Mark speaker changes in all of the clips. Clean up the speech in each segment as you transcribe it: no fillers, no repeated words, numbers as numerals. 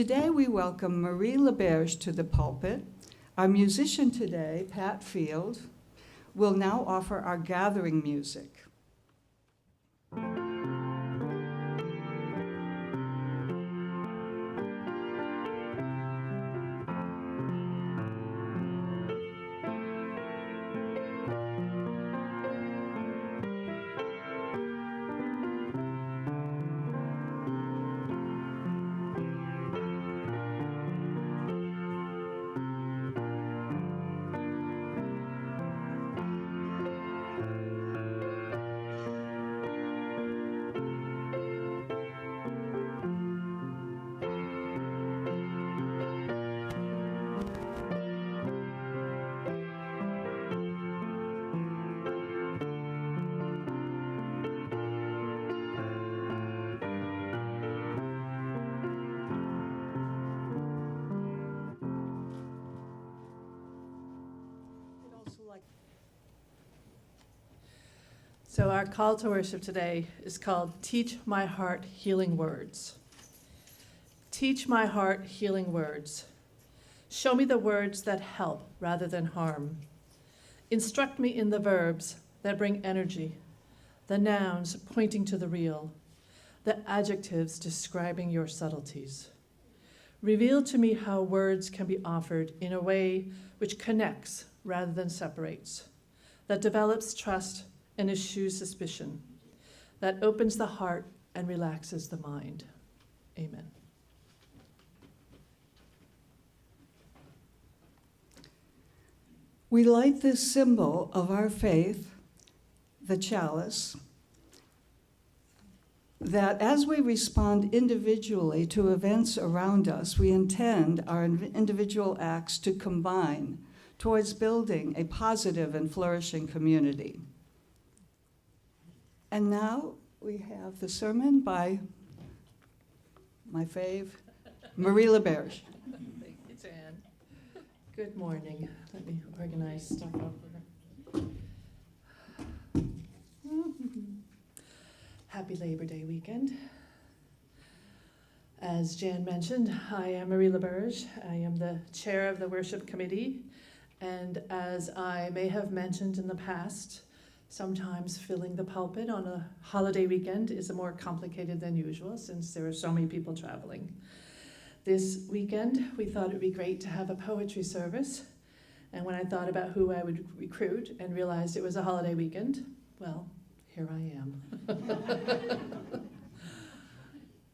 Speaker 1: Today we welcome Marie Laberge to the pulpit. Our musician today, Pat Field, will now offer our gathering music.
Speaker 2: So our call to worship today is called Teach My Heart Healing Words. Teach my heart healing words. Show me the words that help rather than harm. Instruct me in the verbs that bring energy, the nouns pointing to the real, the adjectives describing your subtleties. Reveal to me how words can be offered in a way which connects rather than separates, that develops trust and eschews suspicion, that opens the heart and relaxes the mind. Amen.
Speaker 1: We light this symbol of our faith, the chalice, that as we respond individually to events around us, we intend our individual acts to combine towards building a positive and flourishing community. And now we have the sermon by my fave, Marie Laberge.
Speaker 2: Thank you, Jan. Good morning. Let me organize stuff up here. Happy Labor Day weekend. As Jan mentioned, I am Marie Laberge. I am the chair of the worship committee. And as I may have mentioned in the past, sometimes filling the pulpit on a holiday weekend is more complicated than usual since there are so many people traveling. This weekend, we thought it would be great to have a poetry service. And when I thought about who I would recruit and realized it was a holiday weekend, well, here I am.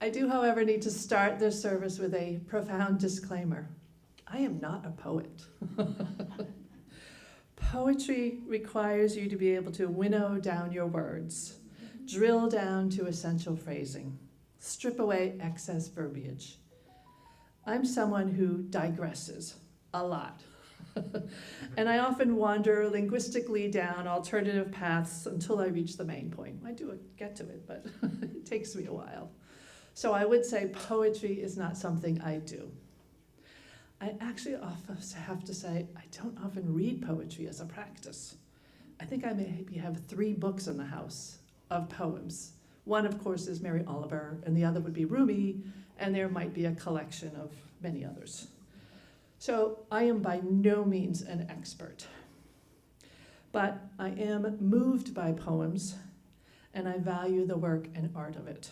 Speaker 2: I do, however, need to start this service with a profound disclaimer. I am not a poet. Poetry requires you to be able to winnow down your words, drill down to essential phrasing, strip away excess verbiage. I'm someone who digresses a lot, and I often wander linguistically down alternative paths until I reach the main point. I do get to it, but it takes me a while. So I would say poetry is not something I do. I actually often have to say I don't often read poetry as a practice. I think I maybe have 3 books in the house of poems. One, of course, is Marie Laberge, and the other would be Rumi, and there might be a collection of many others. So I am by no means an expert, but I am moved by poems, and I value the work and art of it.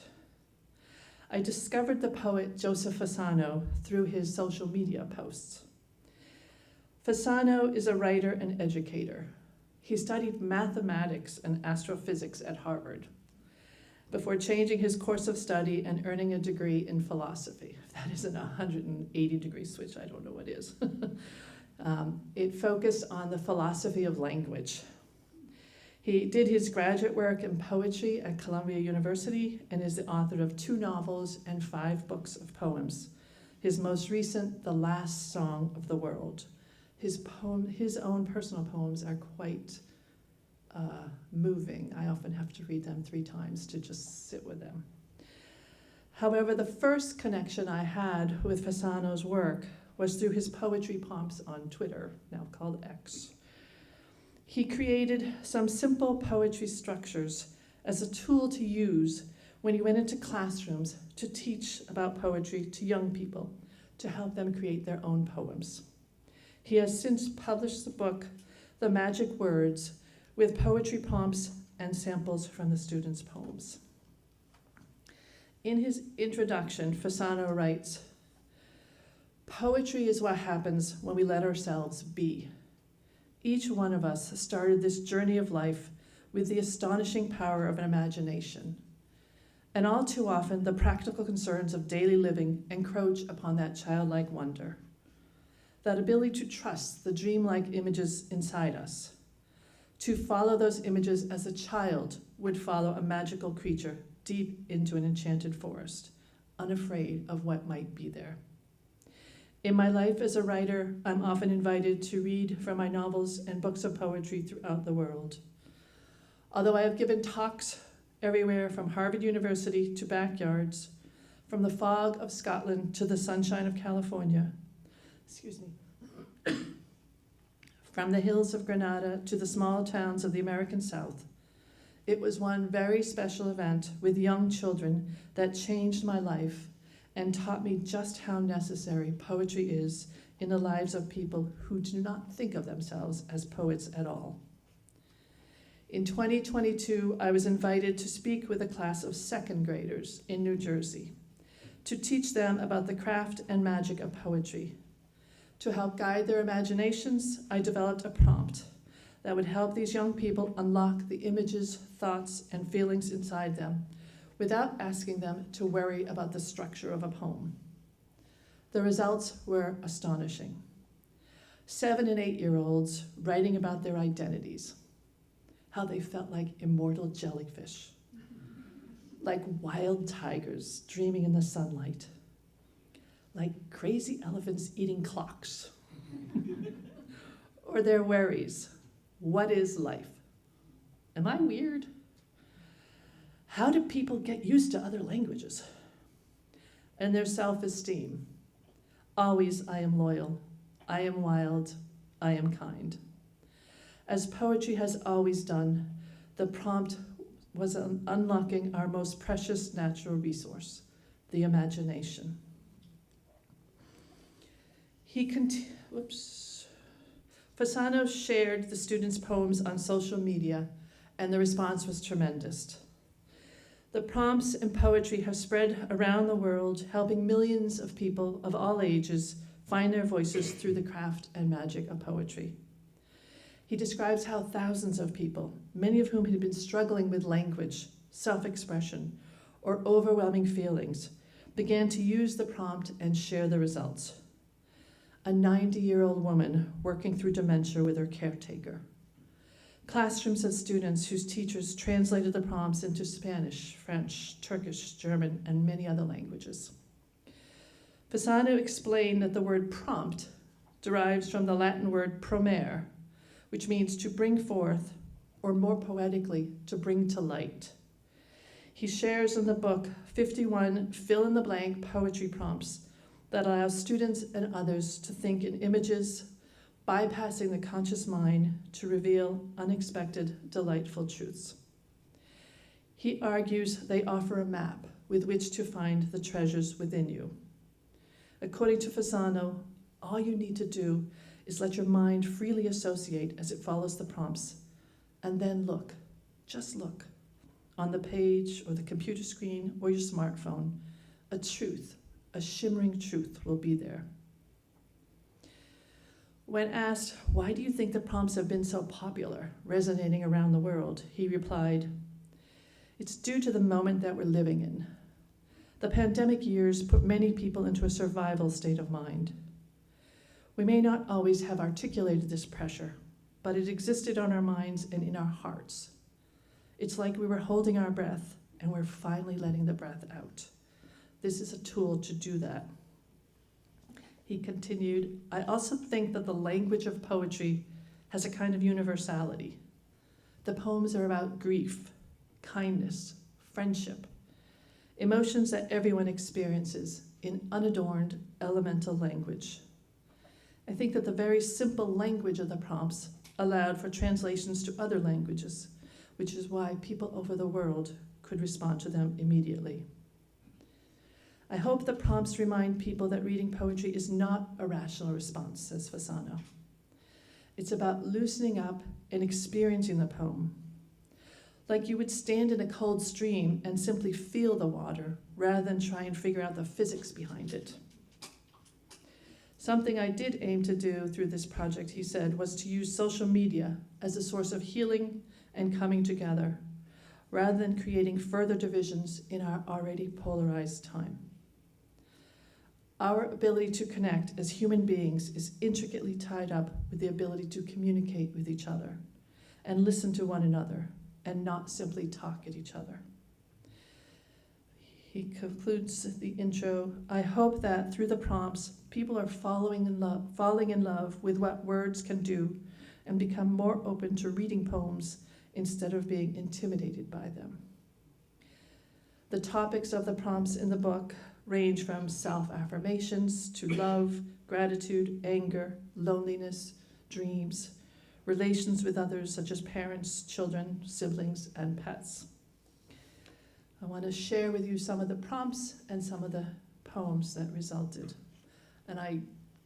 Speaker 2: I discovered the poet Joseph Fasano through his social media posts. Fasano is a writer and educator. He studied mathematics and astrophysics at Harvard before changing his course of study and earning a degree in philosophy. If that isn't a 180-degree switch, I don't know what is. It focused on the philosophy of language. He did his graduate work in poetry at Columbia University and is the author of 2 novels and 5 books of poems. His most recent, The Last Song of the World. His own personal poems are quite moving. I often have to read them 3 times to just sit with them. However, the first connection I had with Fasano's work was through his poetry prompts on Twitter, now called X. He created some simple poetry structures as a tool to use when he went into classrooms to teach about poetry to young people, to help them create their own poems. He has since published the book, The Magic Words, with poetry prompts and samples from the students' poems. In his introduction, Fasano writes, "Poetry is what happens when we let ourselves be. Each one of us started this journey of life with the astonishing power of an imagination. And all too often, the practical concerns of daily living encroach upon that childlike wonder, that ability to trust the dreamlike images inside us, to follow those images as a child would follow a magical creature deep into an enchanted forest, unafraid of what might be there. In my life as a writer, I'm often invited to read from my novels and books of poetry throughout the world. Although I have given talks everywhere from Harvard University to backyards, from the fog of Scotland to the sunshine of California, from the hills of Granada to the small towns of the American South, it was one very special event with young children that changed my life and taught me just how necessary poetry is in the lives of people who do not think of themselves as poets at all. In 2022, I was invited to speak with a class of second graders in New Jersey to teach them about the craft and magic of poetry. To help guide their imaginations, I developed a prompt that would help these young people unlock the images, thoughts, and feelings inside them without asking them to worry about the structure of a poem. The results were astonishing. 7 and 8-year-olds writing about their identities, how they felt like immortal jellyfish, like wild tigers dreaming in the sunlight, like crazy elephants eating clocks, or their worries. What is life? Am I weird? How do people get used to other languages? And their self-esteem. Always I am loyal, I am wild, I am kind. As poetry has always done, the prompt was unlocking our most precious natural resource, the imagination. Fasano shared the students' poems on social media, and the response was tremendous. The prompts and poetry have spread around the world, helping millions of people of all ages find their voices through the craft and magic of poetry. He describes how thousands of people, many of whom had been struggling with language, self-expression, or overwhelming feelings, began to use the prompt and share the results. A 90-year-old woman working through dementia with her caretaker. Classrooms of students whose teachers translated the prompts into Spanish, French, Turkish, German, and many other languages. Fasano explained that the word prompt derives from the Latin word promere, which means to bring forth, or more poetically, to bring to light. He shares in the book 51 fill-in-the-blank poetry prompts that allow students and others to think in images, bypassing the conscious mind to reveal unexpected, delightful truths. He argues they offer a map with which to find the treasures within you. According to Fasano, all you need to do is let your mind freely associate as it follows the prompts, and then look, just look, on the page or the computer screen or your smartphone, a truth, a shimmering truth will be there. When asked, why do you think the prompts have been so popular, resonating around the world, he replied, it's due to the moment that we're living in. The pandemic years put many people into a survival state of mind. We may not always have articulated this pressure, but it existed on our minds and in our hearts. It's like we were holding our breath and we're finally letting the breath out. This is a tool to do that. He continued, I also think that the language of poetry has a kind of universality. The poems are about grief, kindness, friendship, emotions that everyone experiences in unadorned, elemental language. I think that the very simple language of the prompts allowed for translations to other languages, which is why people over the world could respond to them immediately. I hope the prompts remind people that reading poetry is not a rational response, says Fasano. It's about loosening up and experiencing the poem. Like you would stand in a cold stream and simply feel the water rather than try and figure out the physics behind it. Something I did aim to do through this project, he said, was to use social media as a source of healing and coming together, rather than creating further divisions in our already polarized time. Our ability to connect as human beings is intricately tied up with the ability to communicate with each other and listen to one another and not simply talk at each other. He concludes the intro, I hope that through the prompts, people are falling in love with what words can do and become more open to reading poems instead of being intimidated by them. The topics of the prompts in the book range from self-affirmations to love, gratitude, anger, loneliness, dreams, relations with others such as parents, children, siblings, and pets. I want to share with you some of the prompts and some of the poems that resulted. And I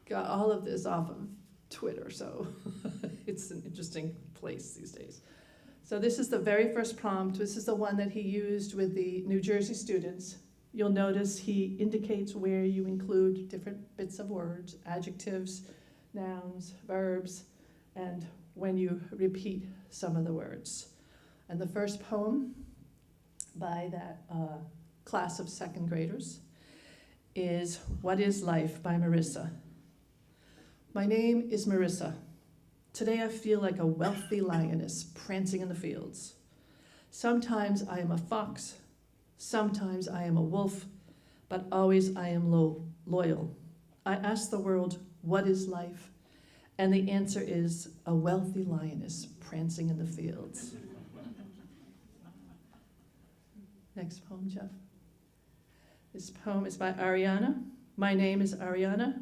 Speaker 2: got all of this off of Twitter, so it's an interesting place these days. So this is the very first prompt. This is the one that he used with the New Jersey students. You'll notice he indicates where you include different bits of words, adjectives, nouns, verbs, and when you repeat some of the words. And the first poem by that class of second graders is What is Life by Marissa. My name is Marissa. Today I feel like a wealthy lioness prancing in the fields. Sometimes I am a fox, sometimes I am a wolf, but always I am loyal. I ask the world, what is life? And the answer is a wealthy lioness prancing in the fields. Next poem, Jeff. This poem is by Ariana. My name is Ariana.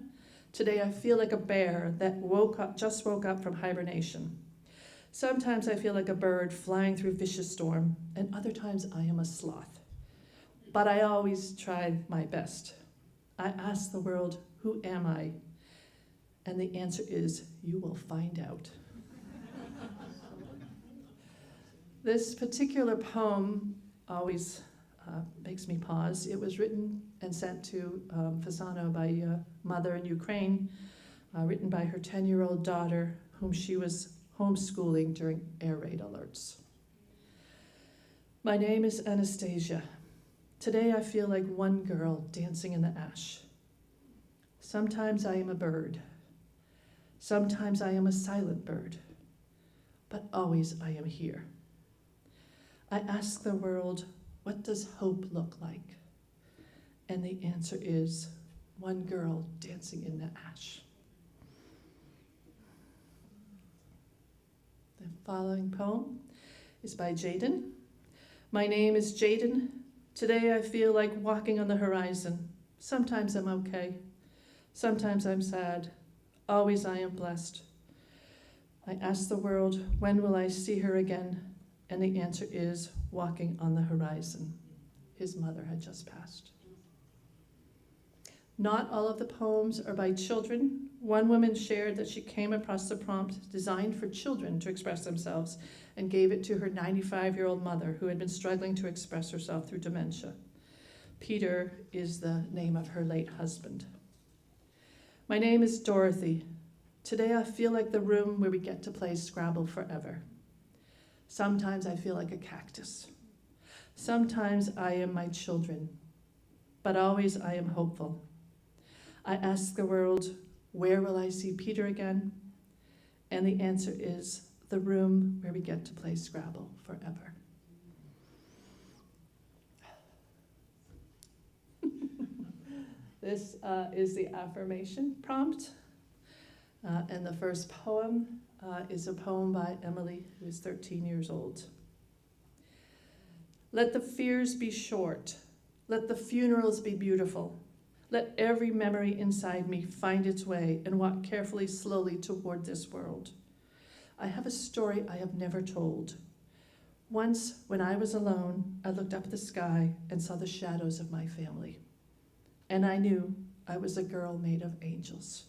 Speaker 2: Today I feel like a bear that just woke up from hibernation. Sometimes I feel like a bird flying through vicious storm, and other times I am a sloth. But I always try my best. I ask the world, who am I? And the answer is, you will find out. This particular poem always makes me pause. It was written and sent to Fasano by a mother in Ukraine, written by her 10-year-old daughter, whom she was homeschooling during air raid alerts. My name is Anastasia. Today I feel like one girl dancing in the ash. Sometimes I am a bird. Sometimes I am a silent bird. But always I am here. I ask the world, what does hope look like? And the answer is one girl dancing in the ash. The following poem is by Jaden. My name is Jaden. Today I feel like walking on the horizon. Sometimes I'm okay. Sometimes I'm sad. Always I am blessed. I ask the world, when will I see her again? And the answer is walking on the horizon. His mother had just passed. Not all of the poems are by children. One woman shared that she came across the prompt designed for children to express themselves and gave it to her 95-year-old mother who had been struggling to express herself through dementia. Peter is the name of her late husband. My name is Dorothy. Today I feel like the room where we get to play Scrabble forever. Sometimes I feel like a cactus. Sometimes I am my children, but always I am hopeful. I ask the world, where will I see Peter again? And the answer is the room where we get to play Scrabble forever. This is the affirmation prompt. And the first poem is a poem by Emily, who is 13 years old. Let the fears be short. Let the funerals be beautiful. Let every memory inside me find its way and walk carefully, slowly toward this world. I have a story I have never told. Once, when I was alone, I looked up at the sky and saw the shadows of my family. and I knew I was a girl made of angels.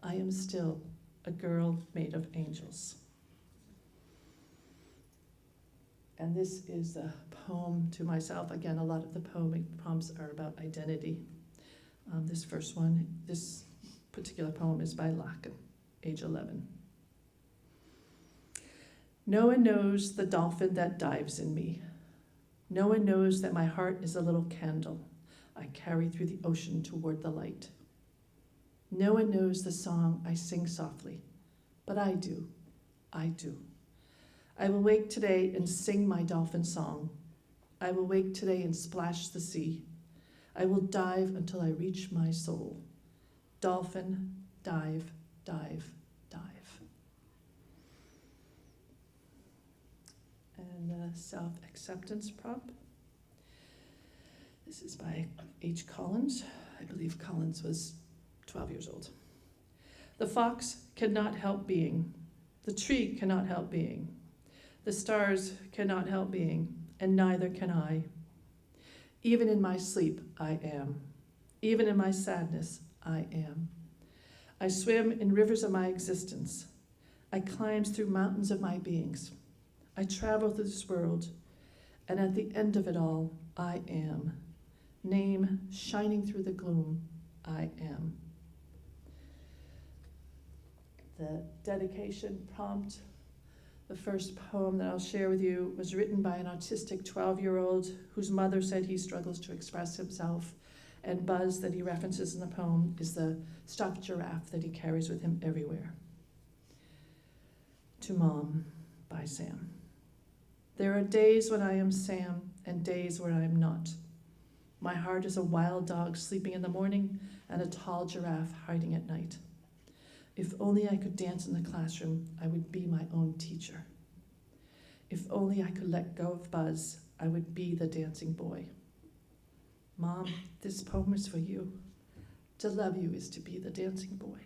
Speaker 2: I am still a girl made of angels. And this is a poem to myself. Again, a lot of the poems are about identity. This first one, this particular poem is by Lacan, age 11. No one knows the dolphin that dives in me. No one knows that my heart is a little candle I carry through the ocean toward the light. No one knows the song I sing softly, but I do. I do. I will wake today and sing my dolphin song. I will wake today and splash the sea. I will dive until I reach my soul. Dolphin, dive, dive, dive. And the self-acceptance prompt. This is by H. Collins. I believe Collins was 12 years old. The fox cannot help being. The tree cannot help being. The stars cannot help being, and neither can I. Even in my sleep, I am. Even in my sadness, I am. I swim in rivers of my existence. I climb through mountains of my beings. I travel through this world, and at the end of it all, I am. Name shining through the gloom, I am. The dedication prompt. The first poem that I'll share with you was written by an autistic 12-year-old whose mother said he struggles to express himself, and Buzz, that he references in the poem, is the stuffed giraffe that he carries with him everywhere. To Mom, by Sam. There are days when I am Sam and days where I am not. My heart is a wild dog sleeping in the morning and a tall giraffe hiding at night. If only I could dance in the classroom, I would be my own teacher. If only I could let go of Buzz, I would be the dancing boy. Mom, this poem is for you. To love you is to be the dancing boy.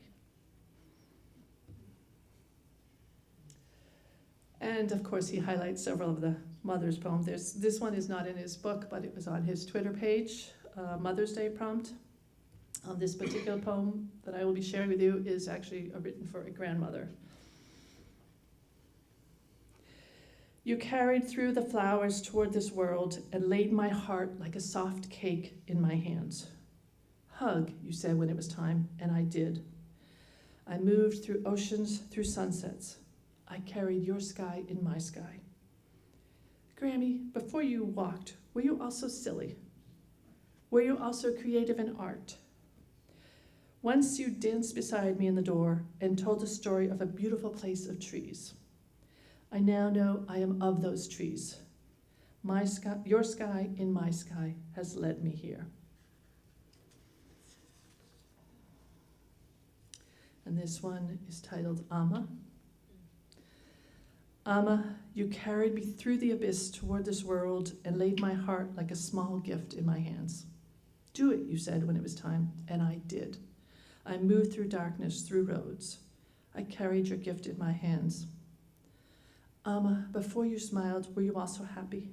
Speaker 2: And of course, he highlights several of the mother's poems. This one is not in his book, but it was on his Twitter page, Mother's Day prompt. This particular poem that I will be sharing with you is actually written for a grandmother. You carried through the flowers toward this world and laid my heart like a soft cake in my hands. Hug, you said when it was time, and I did. I moved through oceans, through sunsets. I carried your sky in my sky. Grammy, before you walked, were you also silly? Were you also creative in art? Once you danced beside me in the door and told the story of a beautiful place of trees. I now know I am of those trees. My sky, your sky in my sky has led me here. And this one is titled Amma. Amma, you carried me through the abyss toward this world and laid my heart like a small gift in my hands. Do it, you said when it was time, and I did. I moved through darkness, through roads. I carried your gift in my hands. Amma, before you smiled, were you also happy?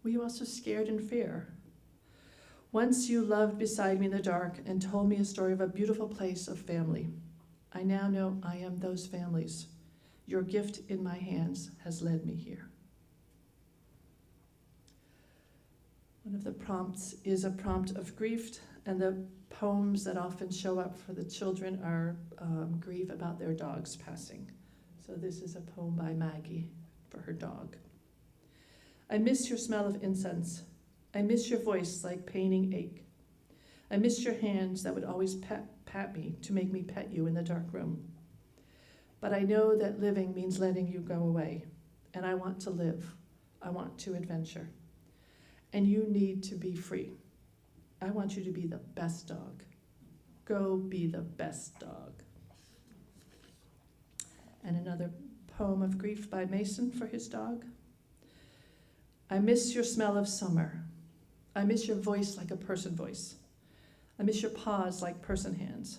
Speaker 2: Were you also scared and fear? Once you loved beside me in the dark and told me a story of a beautiful place of family. I now know I am those families. Your gift in my hands has led me here. One of the prompts is a prompt of grief, and the poems that often show up for the children are grief about their dog's passing. So this is a poem by Maggie for her dog. I miss your smell of incense. I miss your voice like paining ache. I miss your hands that would always pat me to make me pet you in the dark room. But I know that living means letting you go away, and I want to live. I want to adventure. And you need to be free. I want you to be the best dog. Go be the best dog. And another poem of grief by Mason for his dog. I miss your smell of summer. I miss your voice like a person voice. I miss your paws like person hands.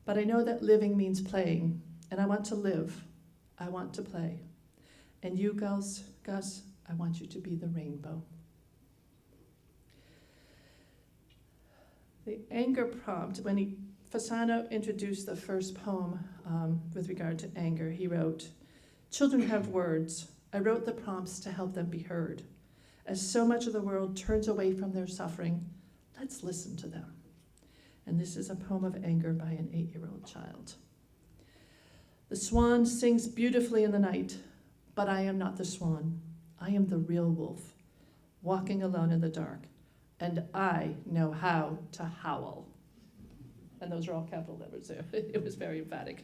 Speaker 2: But I know that living means playing, and I want to live. I want to play. And you, Gus, I want you to be the rainbow. The anger prompt, when Fasano introduced the first poem with regard to anger, he wrote, "Children have words. I wrote the prompts to help them be heard. As so much of the world turns away from their suffering, let's listen to them." And this is a poem of anger by an 8-year-old child. "The swan sings beautifully in the night, but I am not the swan. I am the real wolf, walking alone in the dark, and I know how to howl." And those are all capital letters there. It was very emphatic.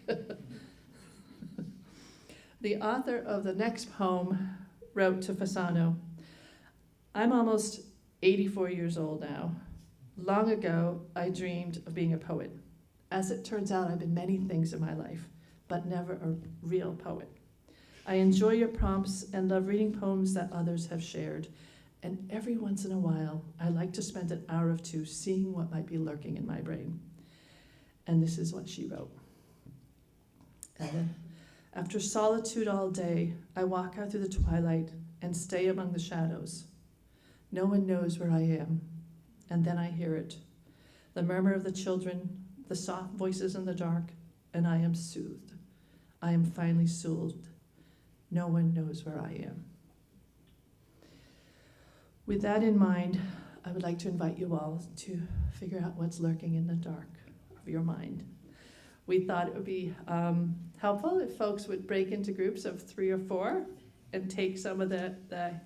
Speaker 2: The author of the next poem wrote to Fasano, "I'm almost 84 years old now. Long ago, I dreamed of being a poet. As it turns out, I've been many things in my life, but never a real poet. I enjoy your prompts and love reading poems that others have shared. And every once in a while, I like to spend an hour or two seeing what might be lurking in my brain." And this is what she wrote. And then, "After solitude all day, I walk out through the twilight and stay among the shadows. No one knows where I am. And then I hear it, the murmur of the children, the soft voices in the dark, and I am soothed. I am finally soothed. No one knows where I am." With that in mind, I would like to invite you all to figure out what's lurking in the dark of your mind. We thought it would be helpful if folks would break into groups of 3 or 4 and take some of the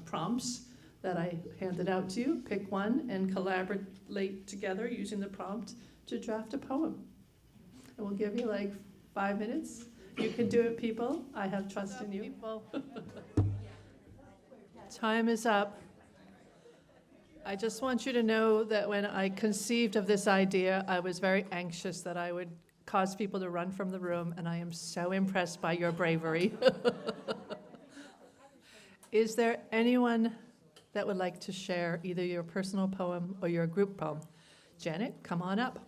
Speaker 2: prompts that I handed out to you, pick one, and collaborate together using the prompt to draft a poem. And we'll give you like 5 minutes. You can do it, people. I have trust in you. Time is up. I just want you to know that when I conceived of this idea, I was very anxious that I would cause people to run from the room, and I am so impressed by your bravery. Is there anyone that would like to share either your personal poem or your group poem? Janet, come on up.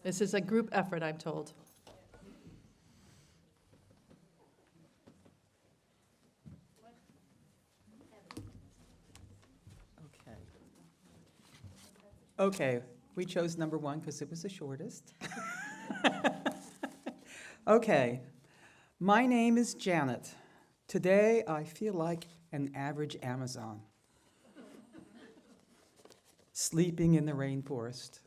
Speaker 2: This is a group effort, I'm told.
Speaker 3: Okay, we chose number 1 because it was the shortest. Okay, my name is Janet. Today I feel like an average Amazon, sleeping in the rainforest.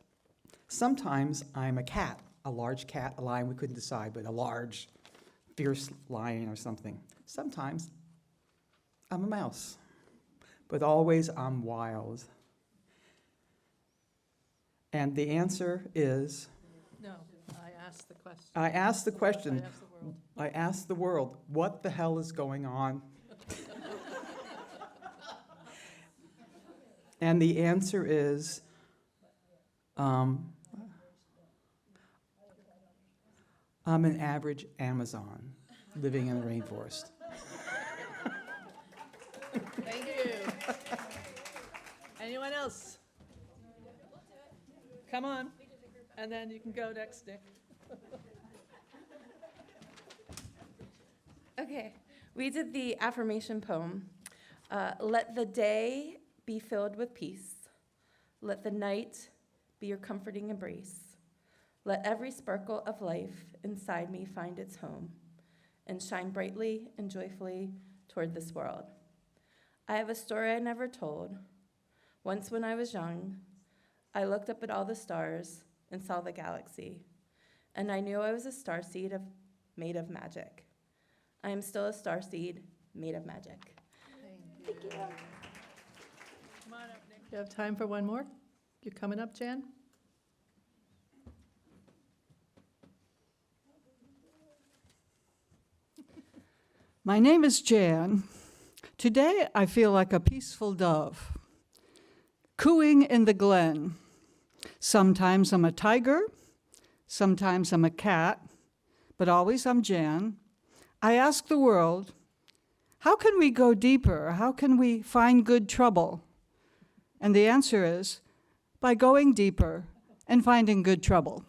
Speaker 3: Sometimes I'm a cat, a large cat, a lion, we couldn't decide, but a large, fierce lion or something. Sometimes I'm a mouse, but always I'm wild. And the answer is?
Speaker 2: No, I asked the question.
Speaker 3: I asked the question.
Speaker 2: I asked the world.
Speaker 3: I asked the world, what the hell is going on? And the answer is, I'm an average Amazon living in the rainforest.
Speaker 2: Thank you. Anyone else? Come on, and then you can go next, Nick.
Speaker 4: Okay, we did the affirmation poem. Let the day be filled with peace. Let the night be your comforting embrace. Let every sparkle of life inside me find its home and shine brightly and joyfully toward this world. I have a story I never told. Once when I was young, I looked up at all the stars and saw the galaxy, and I knew I was a starseed made of magic. I am still a starseed made of magic.
Speaker 2: Thank you. Come on up, Nick. You have time for one more? You coming up, Jan?
Speaker 1: My name is Jan. Today I feel like a peaceful dove, cooing in the glen. Sometimes I'm a tiger, sometimes I'm a cat, but always I'm Jan. I ask the world, how can we go deeper? How can we find good trouble? And the answer is, by going deeper and finding good trouble.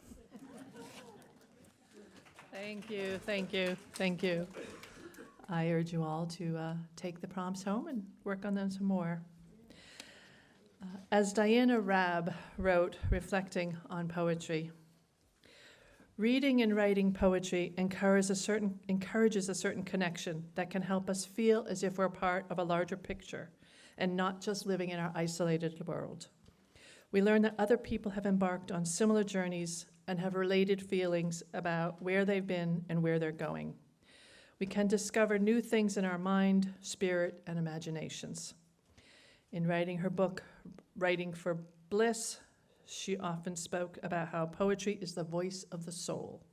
Speaker 2: Thank you, thank you, thank you. I urge you all to take the prompts home and work on them some more. As Diana Rabb wrote, reflecting on poetry, reading and writing poetry encourages a certain connection that can help us feel as if we're part of a larger picture and not just living in our isolated world. We learn that other people have embarked on similar journeys and have related feelings about where they've been and where they're going. We can discover new things in our mind, spirit, and imaginations. In writing her book, Writing for Bliss, she often spoke about how poetry is the voice of the soul.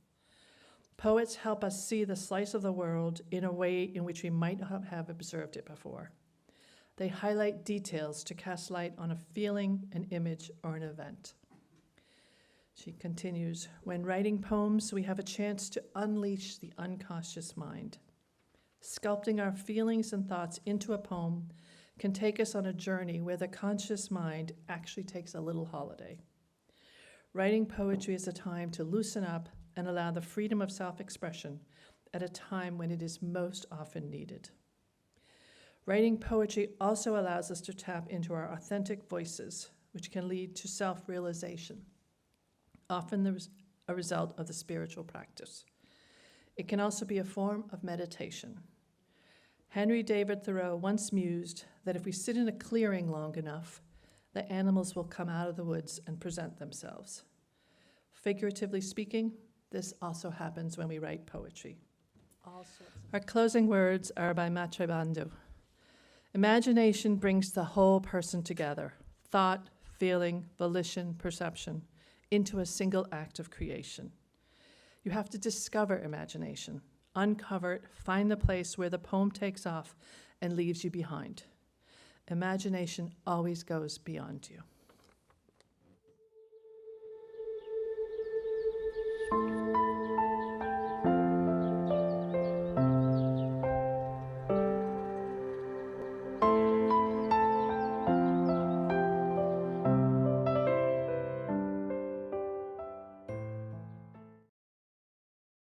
Speaker 2: Poets help us see the slice of the world in a way in which we might not have observed it before. They highlight details to cast light on a feeling, an image, or an event. She continues, when writing poems, we have a chance to unleash the unconscious mind. Sculpting our feelings and thoughts into a poem can take us on a journey where the conscious mind actually takes a little holiday. Writing poetry is a time to loosen up and allow the freedom of self-expression at a time when it is most often needed. Writing poetry also allows us to tap into our authentic voices, which can lead to self-realization, often a result of the spiritual practice. It can also be a form of meditation. Henry David Thoreau once mused that if we sit in a clearing long enough, the animals will come out of the woods and present themselves. Figuratively speaking, this also happens when we write poetry. Our closing words are by Matre Bandhu. Imagination brings the whole person together, thought, feeling, volition, perception, into a single act of creation. You have to discover imagination, uncover it, find the place where the poem takes off and leaves you behind. Imagination always goes beyond you.